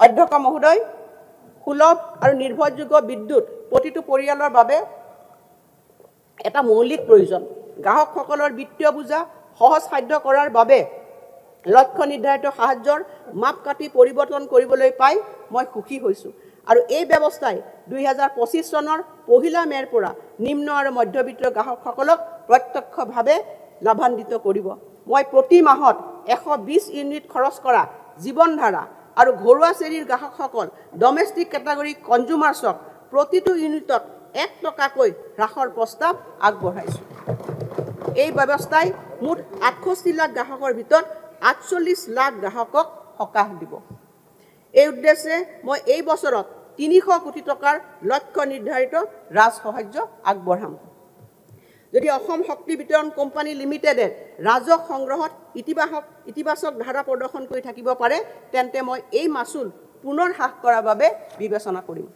অধ্যক্ষ মহোদয়, সুলভ আৰু নিৰ্ভৰযোগ্য বিদ্যুৎ প্ৰতিটো পৰিয়ালৰ বাবে এটা মৌলিক প্ৰয়োজন। গ্ৰাহকসকলৰ বিত্তীয় বোজা সহজসাধ্য কৰাৰ বাবে লক্ষ্য নিৰ্ধাৰিত সাহায্যৰ মাপকাঠি পৰিৱৰ্তন কৰিবলৈ পাই মই সুখী হৈছোঁ আৰু এই ব্যৱস্থাই 2025 চনৰ 1 মে'ৰ পৰা নিম্ন আৰু মধ্যবিত্ত গ্ৰাহকসকলক প্ৰত্যক্ষভাৱে লাভান্বিত কৰিব। মই প্ৰতি মাহত 120 ইউনিট খৰচ কৰা জীৱনধাৰা আৰু ঘৰুৱা শ্ৰেণীৰ গ্ৰাহকসকল ডমেষ্টিক কেটাগৰী কনজিউমাৰ্ছক প্ৰতিটো ইউনিটত 1 টকাকৈ হ্ৰাসৰ প্ৰস্তাৱ আগবঢ়াইছোঁ। এই ব্যৱস্থাই মুঠ 68 লাখ গ্ৰাহকৰ ভিতৰত 48 লাখ গ্ৰাহকক সকাহ দিব। এই উদ্দেশ্যে মই এই বছৰত 300 কোটি টকাৰ লক্ষ্য নিৰ্ধাৰিত ৰাজসাহায্য আগবঢ়াম। যদি অসম শক্তি বিতৰণ কোম্পানী লিমিটেডে ৰাজহ সংগ্ৰহত ইতিবাচক ধাৰা প্ৰদৰ্শন কৰি থাকিব পাৰে তেন্তে মই এই মাচুল পুনৰ হ্ৰাস কৰাৰ বাবে বিবেচনা কৰিম।